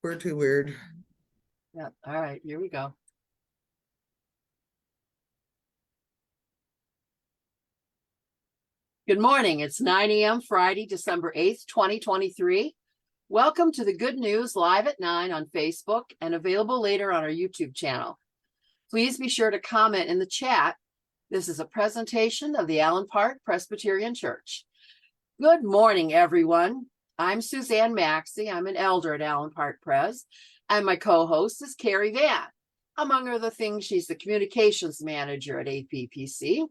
We're too weird. Yeah. All right, here we go. Good morning. It's 9 a.m. Friday, December 8th, 2023. Welcome to the Good News live at 9 on Facebook and available later on our YouTube channel. Please be sure to comment in the chat. This is a presentation of the Allen Park Presbyterian Church. Good morning, everyone. I'm Suzan Maxey. I'm an elder at Allen Park Pres, and my co-host is Kerri Van. Among other things, she's the communications manager at APPC.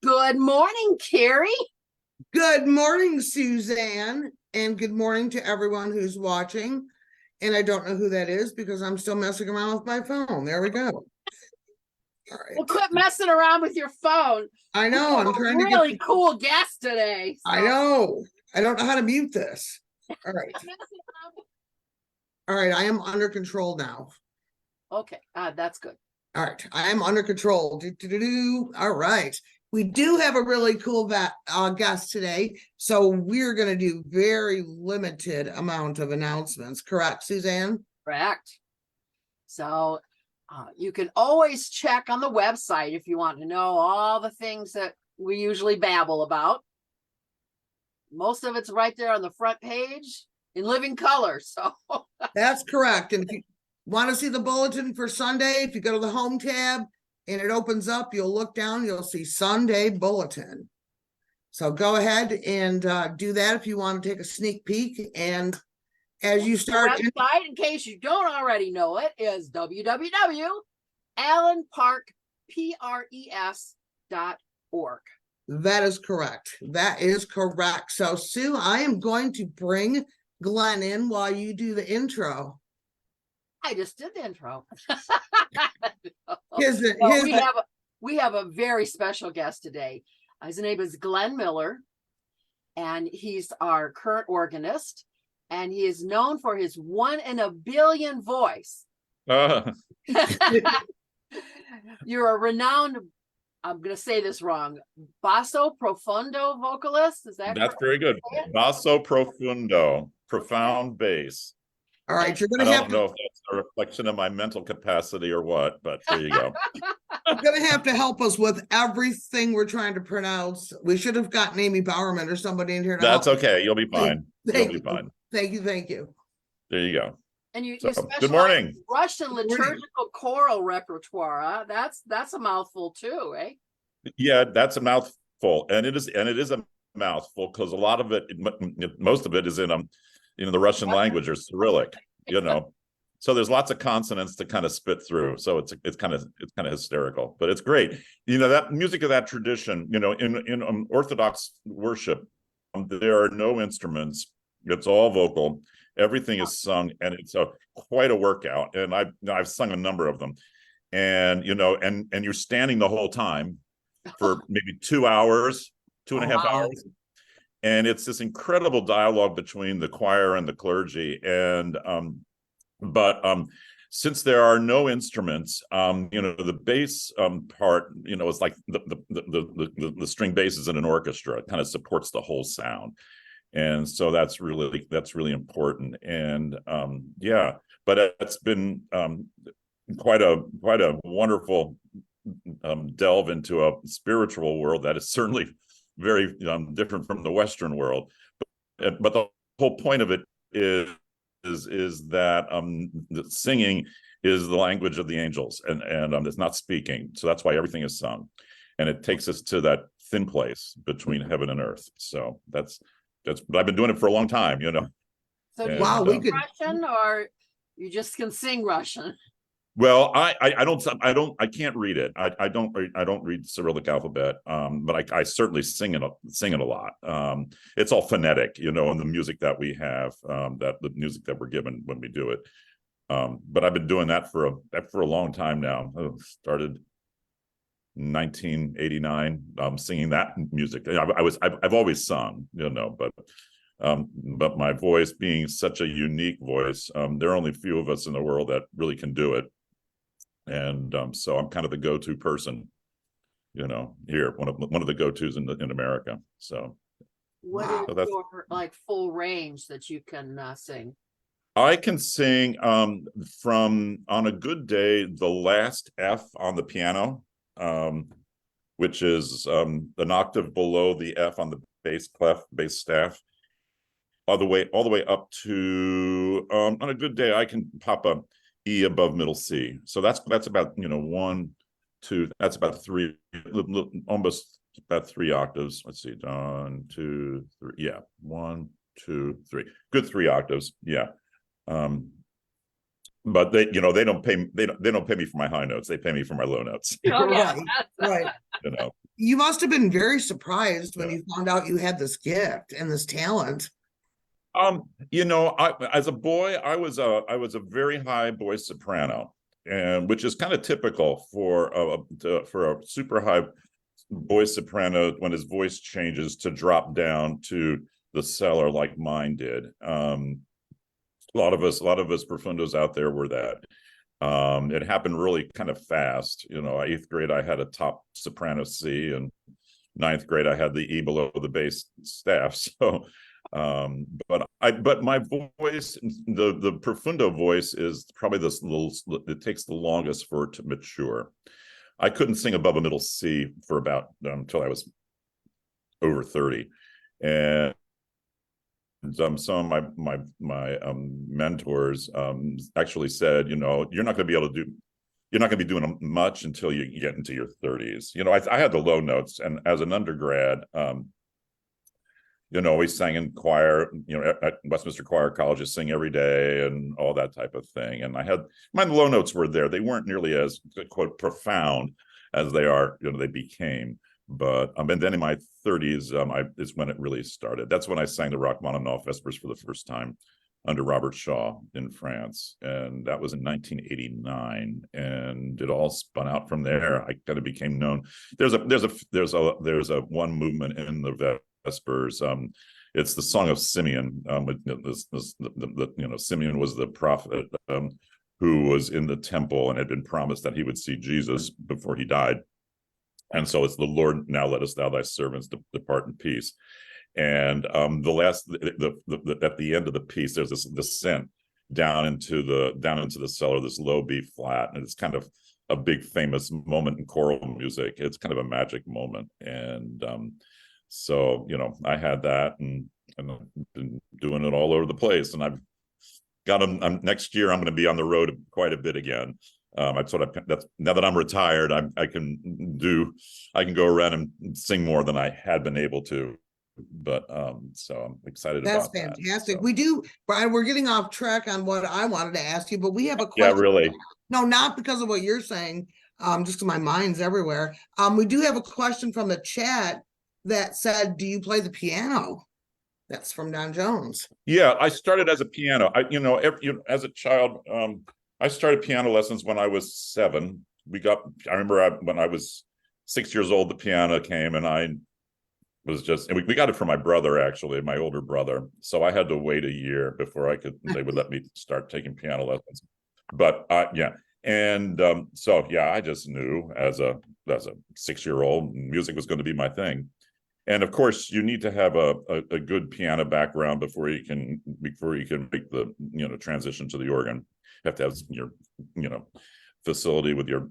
Good morning, Kerri. Good morning, Suzanne, and good morning to everyone who's watching. And I don't know who that is because I'm still messing around with my phone. There we go. All right. Well, quit messing around with your phone. I know. I'm trying to get really cool guest today. So. I know. I don't know how to mute this. All right. All right. I am under control now. Okay. That's good. All right. I am under control. All right. We do have a really cool guest today, so we're going to do very limited amount of announcements. Correct, Suzanne? Correct. So you can always check on the website if you want to know all the things that we usually babble about. Most of it's right there on the front page in living color. So that's correct. And if you want to see the bulletin for Sunday, if you go to the home tab, and it opens up, you'll look down, you'll see Sunday Bulletin. So go ahead and do that if you want to take a sneak peek. And as you start... The website, in case you don't already know it, is www.allenparkpres.org. That is correct. That is correct. So, Sue, I am going to bring Glenn in while you do the intro. I just did the intro. We have a very special guest today. His name is Glenn Miller, and he's our current organist, and he is known for his 1 in a billion voice. You're a renowned, I'm going to say this wrong, basso profundo vocalist. Is that That's correct? very good. Basso profundo, profound bass. All right, you're going to have to... I don't know if that's a reflection of my mental capacity or what, but there you go. You're going to have to help us with everything we're trying to pronounce. We should have gotten Amy Bowerman or somebody in here to That's help. okay. You'll be fine. Thank You'll be fine. Thank you. Thank you. There you go. And you Good specialize morning. in Russian liturgical choral repertoire. Huh? That's a mouthful too, eh? Yeah, that's a mouthful, and it is a mouthful because a lot of it, most of it, is in the Russian language or Cyrillic. So there's lots of consonants to kind of spit through. So it's kind of hysterical, but it's great. That music of that tradition. In Orthodox worship, there are no instruments. It's all vocal. Everything is sung, and it's quite a workout. And I've sung a number of them, and and you're standing the whole time for maybe 2 hours, 2.5 hours. And it's this incredible dialogue between the choir and the clergy. And but since there are no instruments, the bass part, is like the string basses in an orchestra. It kind of supports the whole sound. And so that's really important. And but it's been quite a wonderful delve into a spiritual world that is certainly very different from the Western world, but the whole point of it is that the singing is the language of the angels, and it's not speaking. So that's why everything is sung, and it takes us to that thin place between heaven and earth. So that's. But I've been doing it for a long time, So do you speak Russian, or you just can sing Russian? Well, I can't read it. I don't read Cyrillic alphabet, but I certainly sing it a lot. It's all phonetic, and the music that we have, the music that we're given when we do it. But I've been doing that for a long time now. I started in 1989, singing that music. I've always sung, but my voice being such a unique voice, there are only a few of us in the world that really can do it. And so I'm kind of the go-to person, here, one of the go-tos in America. So what is your full range that you can sing? I can sing from, on a good day, the last F on the piano, which is an octave below the F on the bass clef, bass staff, all the way up to, on a good day, I can pop a E above middle C. So that's about, 1, 2, that's about 3, almost about 3 octaves. Let's see, 1, 2, 3, yeah, 1, 2, 3, good 3 octaves, yeah. But they don't pay me for my high notes. They pay me for my low notes. Oh, yeah. Right. You must have been very surprised when you found out you had this gift and this talent. As a boy, I was a very high voice soprano, and which is kind of typical for a super high voice soprano when his voice changes to drop down to the cellar like mine did. A lot of us profundos out there were that. It happened really kind of fast. 8th grade, I had a top soprano C, and 9th grade, I had the E below the bass staff. So, but my voice, the profundo voice is probably it takes the longest for it to mature. I couldn't sing above a middle C for about until I was over 30, and some of my mentors actually said, you're not going to be doing much until you get into your 30s. I had the low notes, and as an undergrad, we sang in choir, at Westminster Choir College, sing every day and all that type of thing. And I had my low notes were there. They weren't nearly as, quote, profound as they are, they became. But and then in my 30s, is when it really started. That's when I sang the Rachmaninoff Vespers for the first time under Robert Shaw in France, and that was in 1989. And it all spun out from there. I kind of became known. There's a one movement in the Vespers. It's the Song of Simeon. Simeon was the prophet who was in the temple and had been promised that he would see Jesus before he died. And so it's the Lord, now lettest thou thy servants depart in peace. And at the end of the piece, there's this descent down into the cellar, this low B flat, and it's kind of a big famous moment in choral music. It's kind of a magic moment, and so I had that, and I've been doing it all over the place, and I've got them. Next year, I'm going to be on the road quite a bit again. Now that I'm retired, I can go around and sing more than I had been able to. But so I'm excited about that. That's fantastic. So. We do, Brian, we're getting off track on what I wanted to ask you, but we have a question. Yeah, really. No, not because of what you're saying, just because my mind's everywhere. We do have a question from the chat that said, do you play the piano? That's from Don Jones. Yeah, I started as a piano. As a child, I started piano lessons when I was 7. I remember when I was 6 years old, the piano came, and I was and we got it from my brother, actually, my older brother. So I had to wait a year before they would let me start taking piano lessons. But yeah. And so, yeah, I just knew as a 6-year-old, music was going to be my thing. And of course, you need to have a good piano background before you can make the transition to the organ. You have to have your facility with your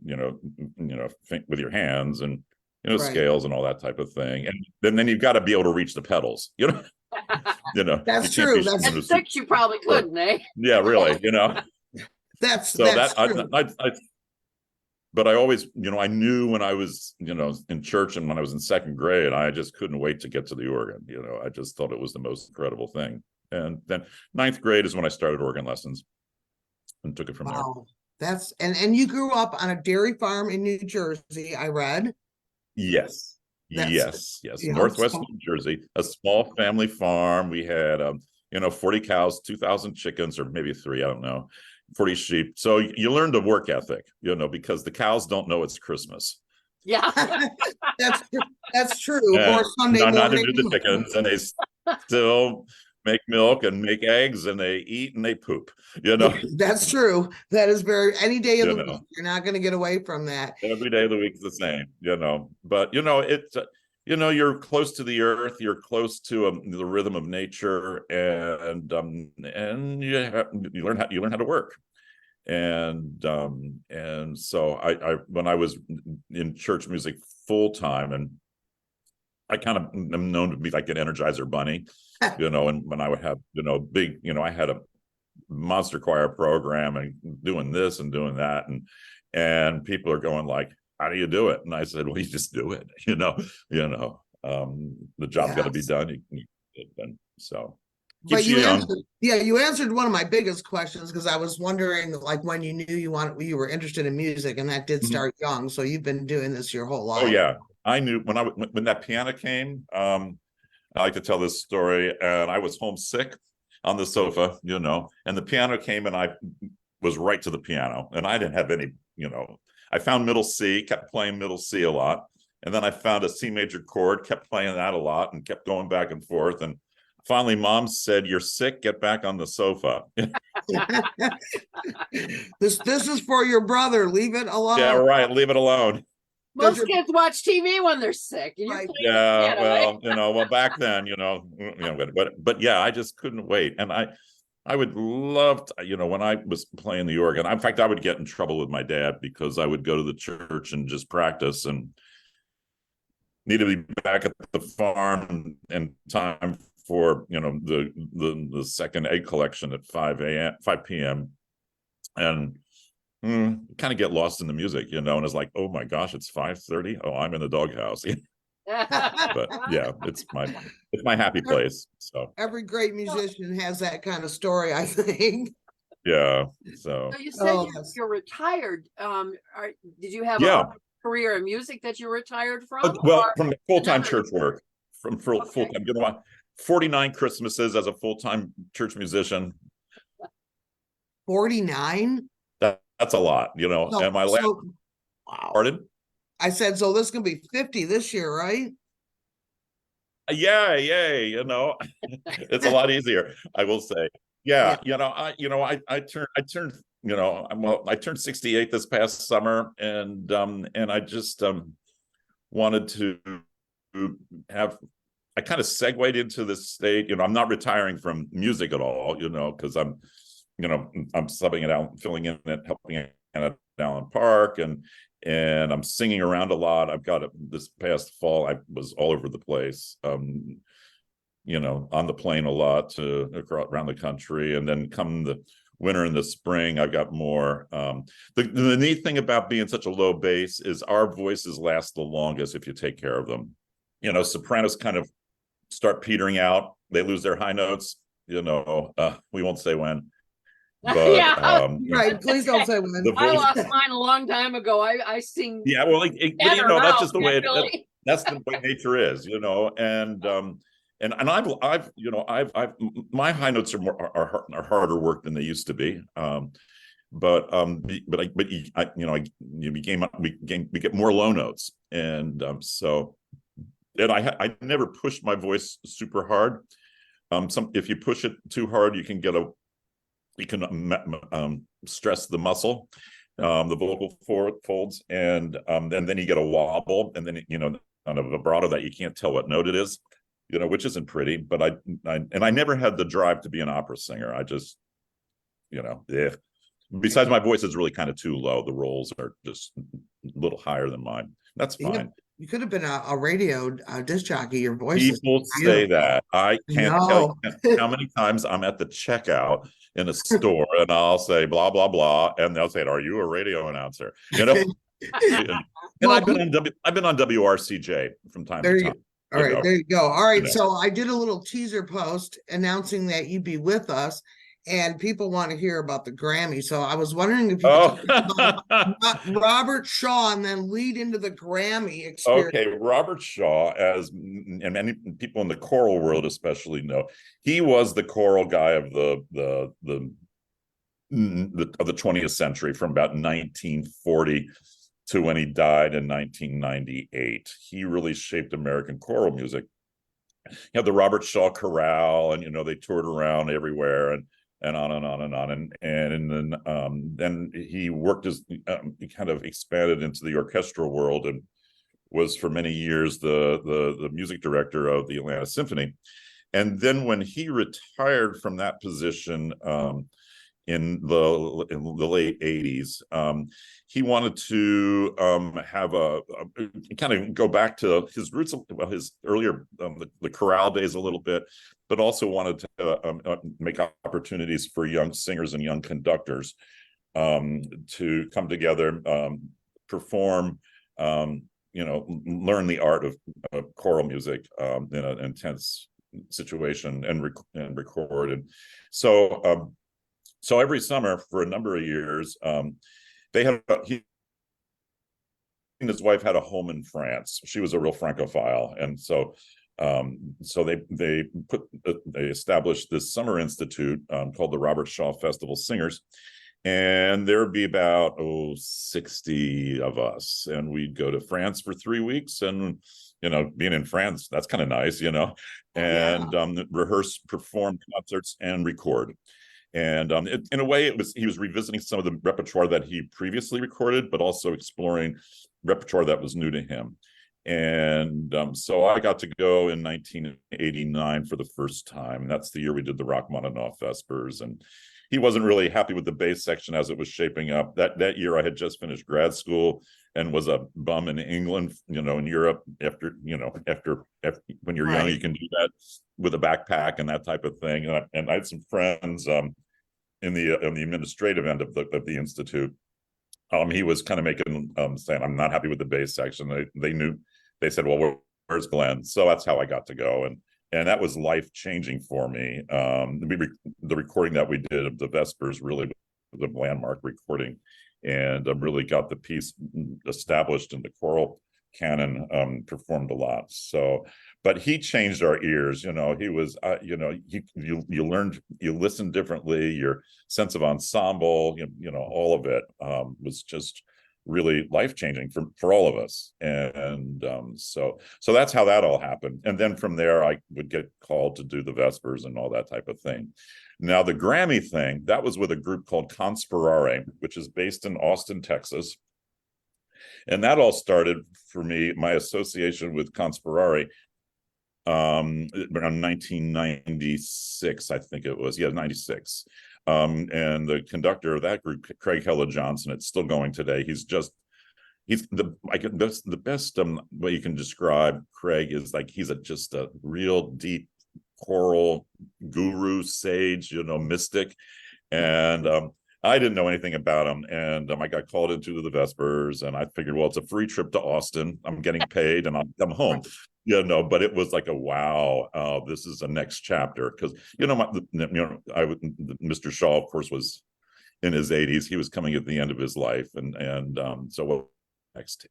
with your hands and right. Scales and all that type of thing, and then you've got to be able to reach the pedals. That's true. At 6 you probably couldn't, eh? Yeah, really. That's true. But I always, I knew when I was, in church and when I was in 2nd grade, I just couldn't wait to get to the organ. I just thought it was the most incredible thing. And then 9th grade is when I started organ lessons and took it from there. That's and you grew up on a dairy farm in New Jersey, I read. Yes. Yes. Northwest New Jersey, a small family farm. We had 40 cows, 2,000 chickens, or maybe 3, I don't know. 40 sheep. So you learn to work ethic, because the cows don't know it's Christmas. Yeah. That's true. Or Sunday morning. Neither do the chickens, and they still make milk and make eggs, and they eat and they poop. That's true. That is any day of the week. You're not going to get away from that. Every day of the week is the same. But it's you're close to the earth, you're close to the rhythm of nature, and you learn how to work. And so I when I was in church music full time, and I kind of am known to be like an Energizer bunny, and when I would have, big, I had a monster choir program and doing this and doing that, and people are going like, how do you do it? And I said, well, you just do it, the job's got to be done. And so But keeps you young. you answered one of my biggest questions, because I was wondering like when you knew you were interested in music, and that did start young. So you've been doing this your whole life. Oh yeah, I knew when that piano came. I like to tell this story, and I was homesick on the sofa, and the piano came, and I was right to the piano, and I didn't have any, I found middle C, kept playing middle C a lot, and then I found a C major chord, kept playing that a lot, and kept going back and forth, and finally, Mom said, "You're sick. Get back on the sofa." This is for your brother. Leave it alone. Yeah, right. Leave it alone. Most kids watch TV when they're sick. And Right. Yeah, well, back then, but yeah, I just couldn't wait, and I would love to, when I was playing the organ. In fact, I would get in trouble with my dad because I would go to the church and just practice, and need to be back at the farm in time for the second egg collection at 5 p.m. and kind of get lost in the music, and it's like, oh my gosh, it's 5:30. Oh, I'm in the doghouse. But yeah, it's my happy place. So every great musician has that kind of story, I think. Yeah. So you said you're retired. Did you have a career in music that you retired from? Well, from full-time church work, from full-time. 49 Christmases as a full-time church musician. 49? That's a lot, and my last, wow. Pardon? I said, so this can be 50 this year, right? Yeah, it's a lot easier, I will say. Yeah. I turned 68 this past summer, and I just wanted to have. I kind of segued into this state. I'm not retiring from music at all, because I'm subbing it out, filling in and helping at Allen Park, and I'm singing around a lot. I've got this past fall, I was all over the place, on the plane a lot around the country, and then come the winter and the spring, I've got more. The neat thing about being such a low bass is our voices last the longest if you take care of them. Sopranos kind of start petering out. They lose their high notes. We won't say when. But, yeah, right. Please don't say when. I lost mine a long time ago. I sing. Yeah, well, that's just the way that's the way nature is, and I've my high notes are harder work than they used to be. We get more low notes, and and I never pushed my voice super hard. If you push it too hard, you can stress the muscle, the vocal folds, and then you get a wobble, and then on a vibrato that you can't tell what note it is, which isn't pretty. But I never had the drive to be an opera singer. I just, Besides, my voice is really kind of too low. The rolls are just a little higher than mine. That's fine. You could have been a radio disc jockey. Your voice. People say that. I can't tell you how many times I'm at the checkout in a store, and I'll say blah blah blah, and they'll say, "Are you a radio announcer?" And I've been on WRCJ from time to time. All right, there you go. All right, so I did a little teaser post announcing that you'd be with us, and people want to hear about the Grammy. So I was wondering if you could talk about Robert Shaw and then lead into the Grammy experience. Okay, Robert Shaw, and many people in the choral world especially know, he was the choral guy of the 20th century, from about 1940 to when he died in 1998. He really shaped American choral music. You had the Robert Shaw Chorale, and they toured around everywhere, and on and on and on, and then he worked he kind of expanded into the orchestral world, and was for many years the music director of the Atlanta Symphony. And then when he retired from that position in the late 80s, he wanted to have a kind of go back to his roots, well, his earlier the chorale days a little bit, but also wanted to make opportunities for young singers and young conductors to come together, perform, learn the art of choral music in an intense situation and record. And so every summer for a number of years, he and his wife had a home in France. She was a real Francophile, and so they established this summer institute called the Robert Shaw Festival Singers, and there would be about 60 of us, and we'd go to France for 3 weeks, and being in France, that's kind of nice, and rehearse, perform concerts, and record. And in a way, he was revisiting some of the repertoire that he previously recorded, but also exploring repertoire that was new to him. And so I got to go in 1989 for the first time. That's the year we did the Rachmaninoff Vespers. And he wasn't really happy with the bass section as it was shaping up. That year I had just finished grad school and was a bum in England, in Europe. After when you're young, you can do that with a backpack and that type of thing. And I had some friends in the administrative end of the institute. He was kind of making saying, I'm not happy with the bass section. They said, well, where's Glenn? So that's how I got to go. And that was life-changing for me. The recording that we did of the Vespers really was a landmark recording, and really got the piece established in the choral canon, performed a lot. So, but he changed our ears. He was, you learned, you listened differently. Your sense of ensemble, all of it was just really life-changing for all of us. And so that's how that all happened. And then from there, I would get called to do the Vespers and all that type of thing. Now, the Grammy thing, that was with a group called Conspirare, which is based in Austin, Texas. And that all started for me, my association with Conspirare, around 1996, I think it was. Yeah, 96. And the conductor of that group, Craig Hella Johnson, it's still going today. He's the best way you can describe Craig is like he's just a real deep choral guru, sage, mystic. And I didn't know anything about him, and I got called into the Vespers, and I figured, well, it's a free trip to Austin. I'm getting paid, and I'm home. But it was like a wow. This is the next chapter, because Mr. Shaw, of course, was in his 80s. He was coming at the end of his life, and so what next?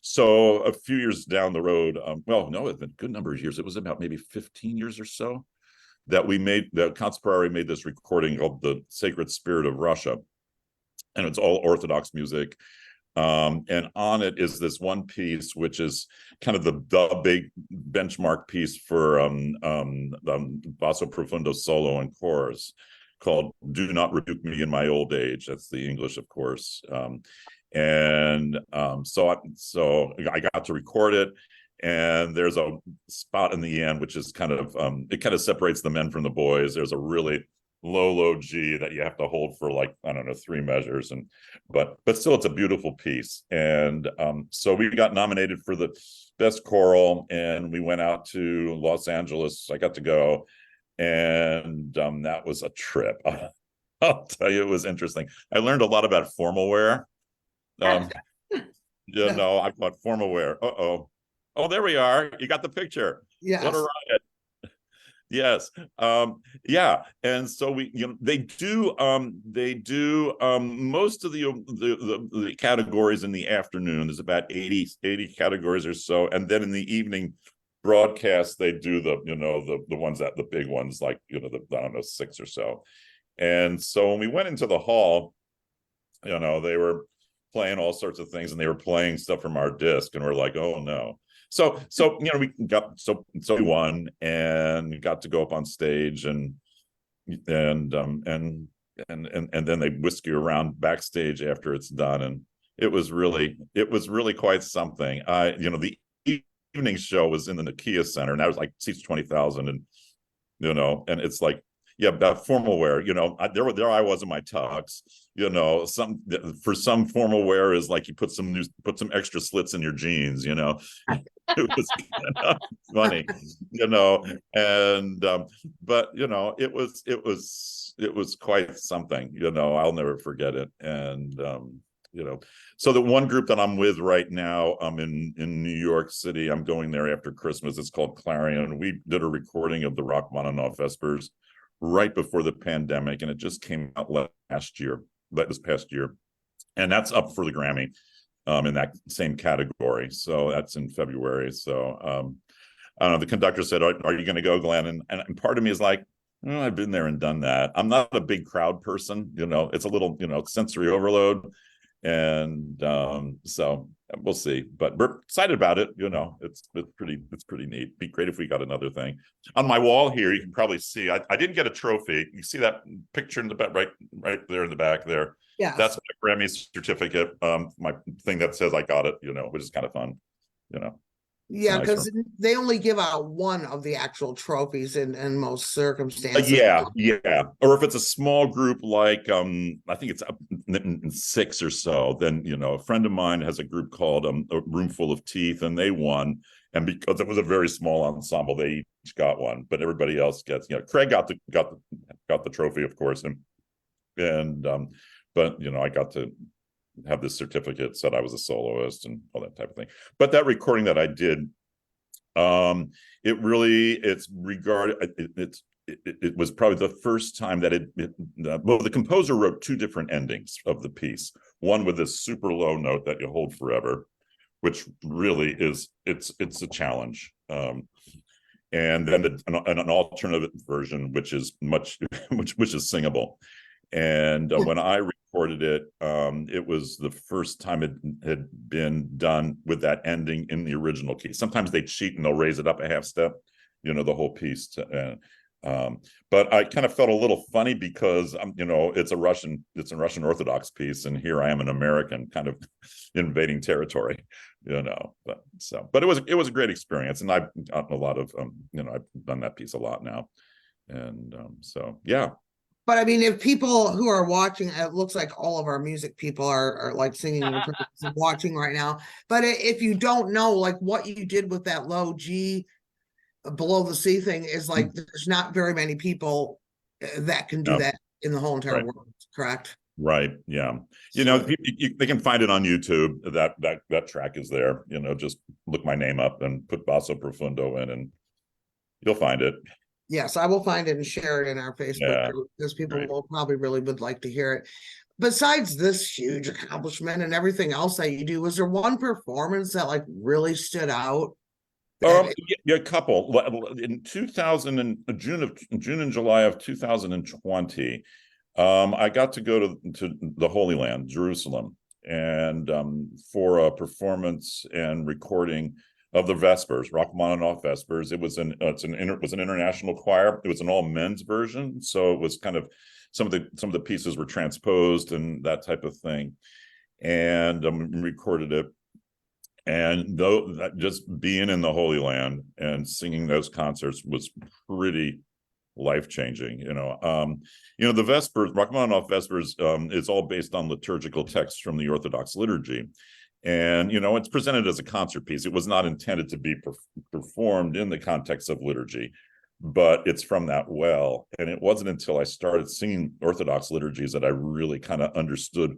So a few years down the road, it's been a good number of years. It was about maybe 15 years or so that Conspirare made this recording called The Sacred Spirit of Russia. And it's all Orthodox music. And on it is this one piece, which is kind of the big benchmark piece for basso profundo solo and chorus, called Do Not Rebuke Me in My Old Age. That's the English, of course. So I got to record it. And there's a spot in the end, which is kind of, it kind of separates the men from the boys. There's a really low G that you have to hold for 3 measures. But still, it's a beautiful piece. And so we got nominated for the best choral, and we went out to Los Angeles. I got to go, and that was a trip. I'll tell you, it was interesting. I learned a lot about formal wear. I thought formal wear. Oh, there we are. You got the picture. Yes. What a riot. Yes. And so they do most of the categories in the afternoon. There's about 80 categories or so. And then in the evening broadcast, they do the ones the big ones, like, the 6 or so. And so when we went into the hall, they were playing all sorts of things, and they were playing stuff from our disc, and we're like, oh no. So we won and got to go up on stage, and then they whisk you around backstage after it's done, and it was really quite something. The evening show was in the Nokia Center, and that was like seats 20,000, and and it's like, yeah, about formal wear. There I was in my tux. For some formal wear is like you put some extra slits in your jeans. It was kind of funny, and but it was quite something. I'll never forget it. And so the one group that I'm with right now, I'm in New York City. I'm going there after Christmas. It's called Clarion. We did a recording of the Rachmaninoff Vespers right before the pandemic, and it just came out this past year, and that's up for the Grammy in that same category. So that's in February. So I don't know. The conductor said, "Are you going to go, Glenn?" And part of me is like, "Oh, I've been there and done that." I'm not a big crowd person. It's a little sensory overload. And so we'll see, but we're excited about it. It's pretty neat. Be great if we got another thing. On my wall here, you can probably see I didn't get a trophy. You see that picture in the back, right there in the back there. Yeah, that's my Grammy certificate. My thing that says I got it. Which is kind of fun. Yeah, because they only give out one of the actual trophies in most circumstances. Yeah. Or if it's a small group, like I think it's up in 6 or so, then a friend of mine has a group called A Room Full of Teeth, and they won. And because it was a very small ensemble, they each got one, but everybody else gets. Craig got the trophy, of course, and but I got to have this certificate, said I was a soloist and all that type of thing. But that recording that I did, it was probably the first time that the composer wrote 2 different endings of the piece. One with this super low note that you hold forever, which really is it's a challenge. And then an alternative version, which is which is singable. And when I recorded it, it was the first time it had been done with that ending in the original key. Sometimes they cheat and they'll raise it up a half step, the whole piece. But I kind of felt a little funny because it's a Russian Orthodox piece, and here I am, an American, kind of invading territory, But it was a great experience, and I've gotten a lot of I've done that piece a lot now, and so yeah. But I mean, if people who are watching, it looks like all of our music people are like singing and watching right now. But if you don't know, like what you did with that low G below the C thing is like, there's not very many people that can do that in the whole entire world, correct? Right. Yeah. They can find it on YouTube. That track is there. Just look my name up and put basso profundo in, and you'll find it. Yes, I will find it and share it in our Facebook group, because people will probably really would like to hear it. Besides this huge accomplishment and everything else that you do, was there one performance that like really stood out? A couple. In June and July of 2020, I got to go to the Holy Land, Jerusalem, and for a performance and recording of the Vespers, Rachmaninoff Vespers. It was an international choir. It was an all men's version, so it was kind of some of the pieces were transposed and that type of thing, and recorded it. And though just being in the Holy Land and singing those concerts was pretty life-changing. The Vespers, Rachmaninoff Vespers, is all based on liturgical texts from the Orthodox liturgy. And, it's presented as a concert piece. It was not intended to be performed in the context of liturgy, but it's from that well. And it wasn't until I started singing Orthodox liturgies that I really kind of understood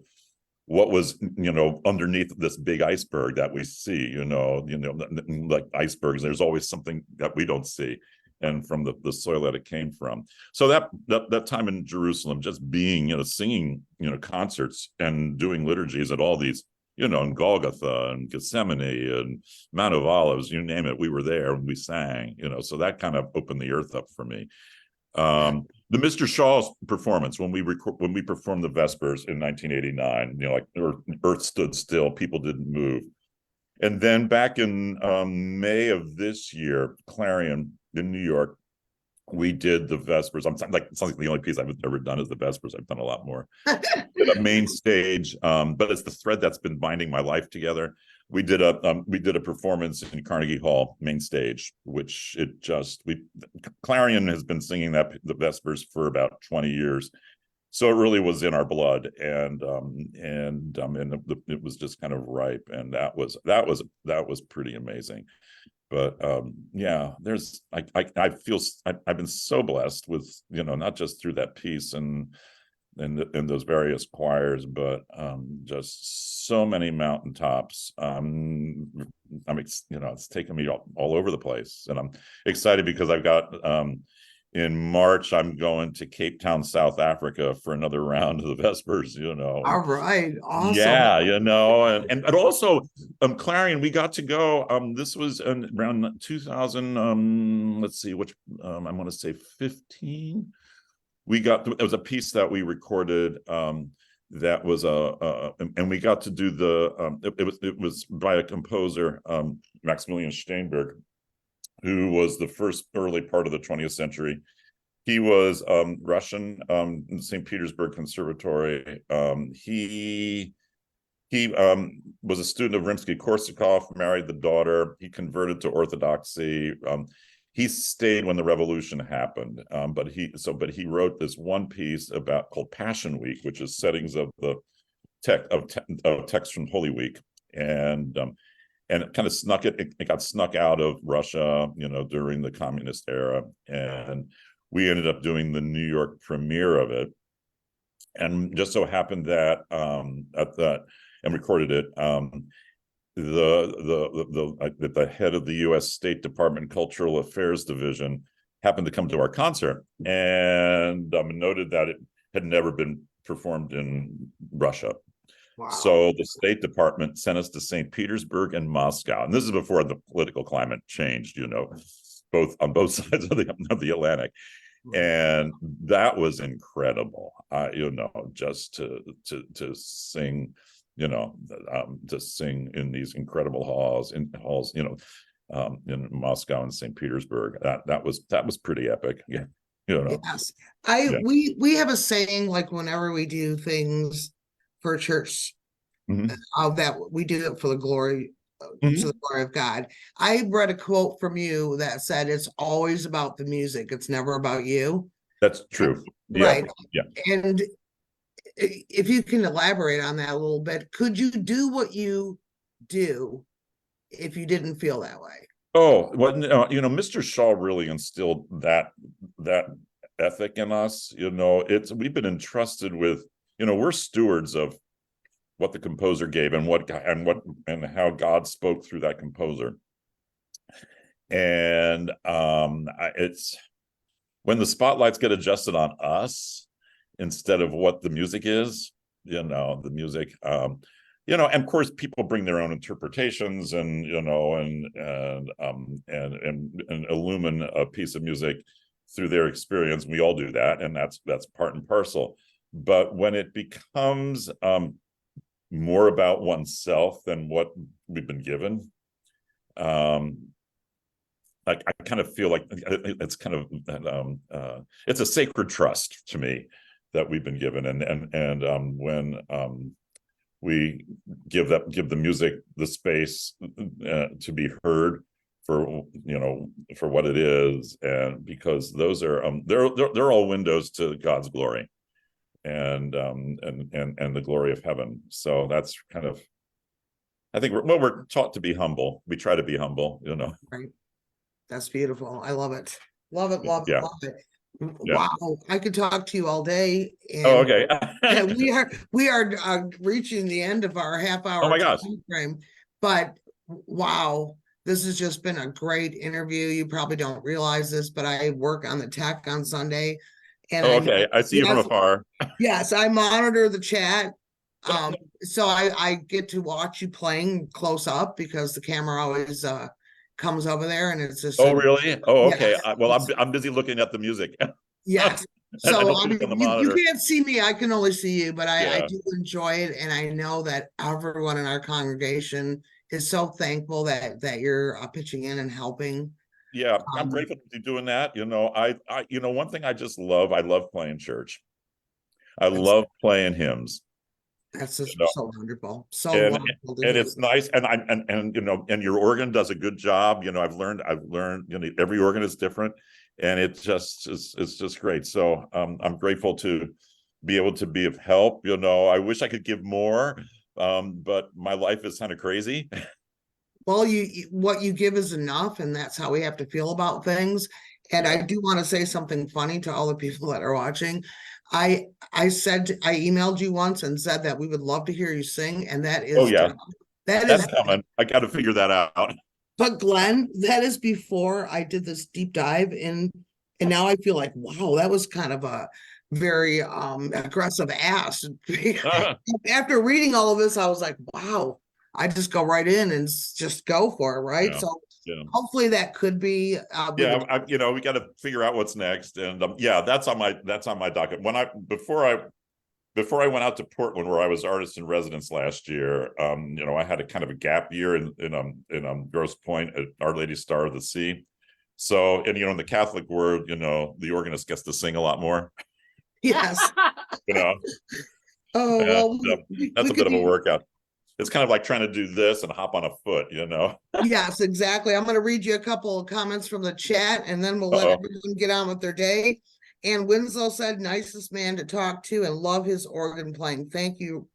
what was, underneath this big iceberg that we see, like icebergs, there's always something that we don't see, and from the soil that it came from. So that time in Jerusalem, just being, singing, concerts and doing liturgies at all these, in Golgotha and Gethsemane and Mount of Olives, you name it, we were there and we sang, so that kind of opened the earth up for me. The Mr. Shaw's performance, when we performed the Vespers in 1989, like earth stood still, people didn't move. And then back in May of this year, Clarion in New York, we did the Vespers. It's like the only piece I've ever done is the Vespers. I've done a lot more. The main stage, but it's the thread that's been binding my life together. We did a performance in Carnegie Hall main stage, which Clarion has been singing the Vespers for about 20 years. So it really was in our blood, and it was just kind of ripe, and that was pretty amazing. But yeah, I've been so blessed with, not just through that piece and those various choirs, but just so many mountaintops. It's taken me all over the place, and I'm excited because I've got in March, I'm going to Cape Town, South Africa for another round of the Vespers, All right. Awesome. Yeah, and also Clarion, we got to go. This was around 2000, let's see, which I want to say 15. It was a piece that we recorded that was and we got to do it was by a composer, Maximilian Steinberg, who was the first early part of the 20th century. He was Russian, in the St. Petersburg Conservatory. He was a student of Rimsky-Korsakov, married the daughter. He converted to Orthodoxy. He stayed when the revolution happened, but he wrote this one piece called Passion Week, which is settings of the text from Holy Week, and it kind of it got snuck out of Russia, during the communist era, and we ended up doing the New York premiere of it, and just so happened that and recorded it. The head of the U.S. State Department Cultural Affairs Division happened to come to our concert and noted that it had never been performed in Russia. Wow. So the State Department sent us to St. Petersburg and Moscow, and this is before the political climate changed, both on both sides of the Atlantic, and that was incredible. Just to sing. To sing in these incredible halls, in Moscow and St. Petersburg. That was pretty epic. Yeah. Yes. We have a saying, like, whenever we do things for church, that we do it for the glory, to the glory of God. I read a quote from you that said, "It's always about the music. It's never about you." That's true. Right. Yeah. And if you can elaborate on that a little bit, could you do what you do if you didn't feel that way? Oh, well, Mr. Shaw really instilled that ethic in us. We've been entrusted with, we're stewards of what the composer gave and how God spoke through that composer. And it's when the spotlights get adjusted on us instead of what the music is, the music, and of course people bring their own interpretations and illumine a piece of music through their experience. We all do that, and that's part and parcel. But when it becomes more about oneself than what we've been given, I kind of feel like it's kind of it's a sacred trust to me that we've been given, and when we give the music the space to be heard for what it is, and because those are they're all windows to God's glory and the glory of heaven. So that's kind of, I think we're taught to be humble. We try to be humble, Right. That's beautiful. I love it. Love it. Love it. Yeah. Love it. Yeah. Wow, I could talk to you all day. And Oh, okay. we are reaching the end of our half-hour Oh my gosh. time frame, but wow, this has just been a great interview. You probably don't realize this, but I work on the tech on Sunday, and okay, I see you from afar. Yes, I monitor the chat. So I get to watch you playing close up because the camera always comes over there, and it's just. Oh, really? Oh, okay. Yes. Well, I'm busy looking at the music. Yes. So I mean, you can't see me, I can only see you, but I do enjoy it, and I know that everyone in our congregation is so thankful that you're pitching in and helping. Yeah, I'm grateful to be doing that. One thing I just love, I love playing church. I love playing hymns. That's just so wonderful. So And wonderful to and hear. it's nice, and your organ does a good job. I've learned, every organ is different, and it's just great. So I'm grateful to be able to be of help. I wish I could give more, but my life is kind of crazy. Well, what you give is enough, and that's how we have to feel about things. And I do want to say something funny to all the people that are watching. I emailed you once and said that we would love to hear you sing, and that is that's coming. I got to figure that out. But Glenn, that is before I did this deep dive in, and now I feel like, wow, that was kind of a very aggressive ask. After reading all of this, I was like, wow, I just go right in and just go for it, right? So hopefully that could be we got to figure out what's next, and that's on my docket. Before I went out to Portland, where I was artist in residence last year, I had a kind of a gap year in Grosse Pointe at Our Lady Star of the Sea. So, and in the Catholic word, the organist gets to sing a lot more. Yes. Oh, well, that's a bit of a workout. It's kind of like trying to do this and hop on a foot, Yes, exactly. I'm going to read you a couple of comments from the chat, and then we'll let everyone get on with their day. And Winslow said, nicest man to talk to, and love his organ playing. Thank you.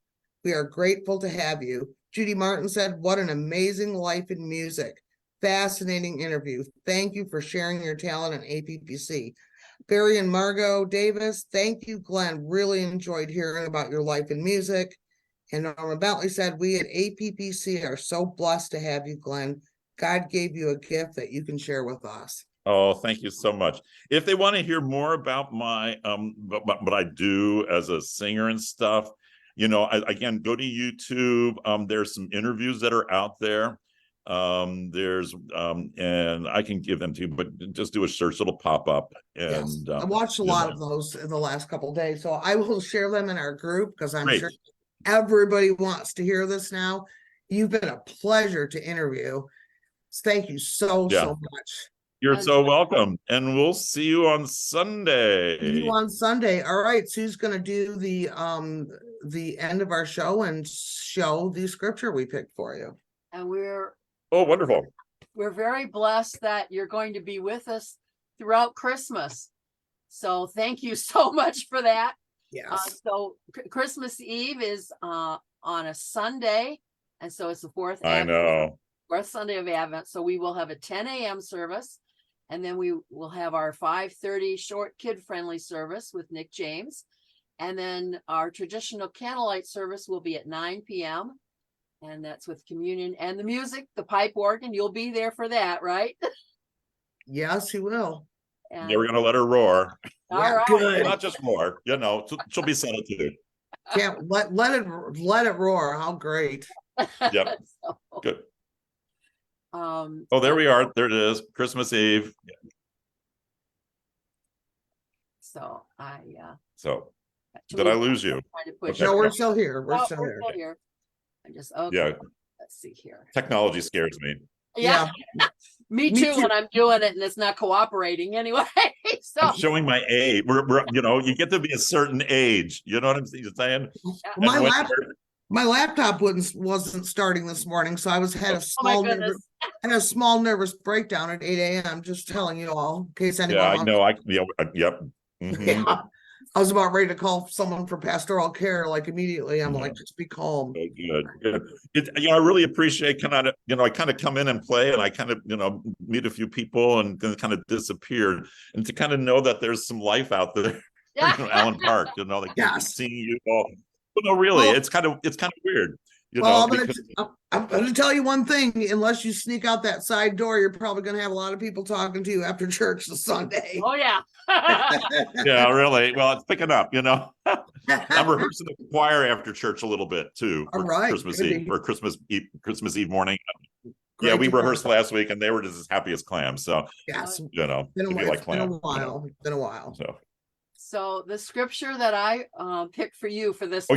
We are grateful to have you. Judy Martin said, what an amazing life in music. Fascinating interview. Thank you for sharing your talent in APPC. Barry and Margot Davis, thank you, Glenn. Really enjoyed hearing about your life in music. And Norma Bentley said, we at APPC are so blessed to have you, Glenn. God gave you a gift that you can share with us. Oh, thank you so much. If they want to hear more about my what I do as a singer and stuff, again, go to YouTube. There's some interviews that are out there. And I can give them to you, but just do a search, it'll pop up. And yes. I watched a lot of those in the last couple of days, so I will share them in our group, because I'm sure everybody wants to hear this now. You've been a pleasure to interview. Thank you so much. You're so welcome, and we'll see you on Sunday. See you on Sunday. All right, Sue's going to do the end of our show and show the scripture we picked for you. And we're wonderful. We're very blessed that you're going to be with us throughout Christmas. So thank you so much for that. Yes. So Christmas Eve is on a Sunday, and so it's the fourth Sunday of Advent. So we will have a 10 a.m. service, and then we will have our 5:30 short kid-friendly service with Nick James, and then our traditional candlelight service will be at 9 p.m. and that's with communion and the music, the pipe organ. You'll be there for that, right? Yes, he will. And we're gonna let her roar. All right. Good. Not just roar, she'll be settled too. Yeah, let it roar. How great. Yep. Good. There we are. There it is. Christmas Eve. So did I lose you? No, we're still here. We're still here. I just let's see here. Technology scares me. Yeah. Me too when I'm doing it and it's not cooperating anyway. So I'm showing my age. We're you get to be a certain age. You know what I'm saying? My laptop wasn't starting this morning, so I had a small nervous breakdown at 8 a.m. Just telling you all, in case anyone. Yep. Mm-hmm. Yeah. I was about ready to call someone for pastoral care, like immediately. I'm like, just be calm. Good. I really appreciate I kind of come in and play, and I kind of, meet a few people and then kind of disappear, and to kind of know that there's some life out there. Allen Park, seeing you all. But no, really, it's kind of weird. I'm going to tell you one thing. Unless you sneak out that side door, you're probably going to have a lot of people talking to you after church this Sunday. Oh, yeah. Yeah, really. Well, it's picking up, I'm rehearsing the choir after church a little bit, too. All right. Christmas Eve or Christmas Eve morning. Great we rehearsed last week, and they were just as happy as clams. So, yes. It's been a while. So the scripture that I picked for you for this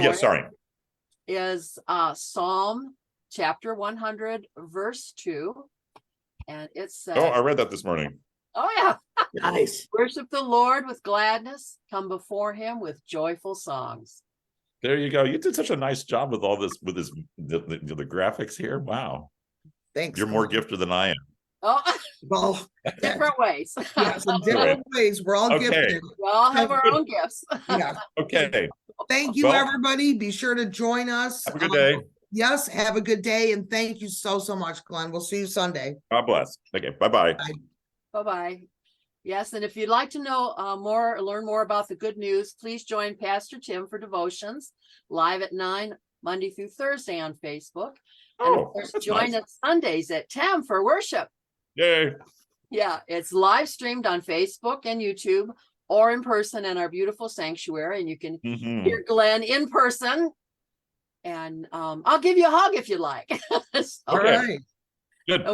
is Psalm chapter 100, verse 2. And it Oh, I says, read that this morning. oh yeah, Nice. worship the Lord with gladness, come before him with joyful songs. There you go. You did such a nice job with all this, with this, the graphics here. Wow. Thanks. You're more Glenn. gifted than I am. Oh, Well, different ways. yes, in different ways. We're all Okay. gifted. We all have our own gifts. Yeah. Okay. Thank you, Well, everybody. Be sure to join us. Have a good day. Yes, have a good day. And thank you so much, Glenn. We'll see you Sunday. God bless. Okay. Bye-bye. Bye-bye. Yes, and if you'd like to know more, learn more about the good news, please join Pastor Tim for devotions live at 9 Monday through Thursday on Facebook. And of Oh, course, that's join nice. us Sundays at 10 for worship. Yay. Yeah, it's live streamed on Facebook and YouTube or in person in our beautiful sanctuary. And you can Mhm. hear Glenn in person. And I'll give you a hug if you like. So, All Okay. right. Good.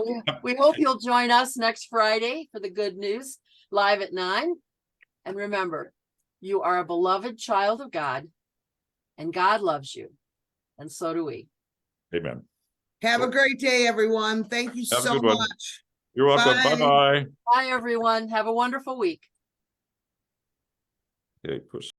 we hope you'll join us next Friday for the good news live at 9. And remember, you are a beloved child of God and God loves you. And so do we. Amen. Have a great day, everyone. Thank you Have a so good one. much. You're welcome. Bye. Bye-bye. Bye, everyone. Have a wonderful week. Okay, push.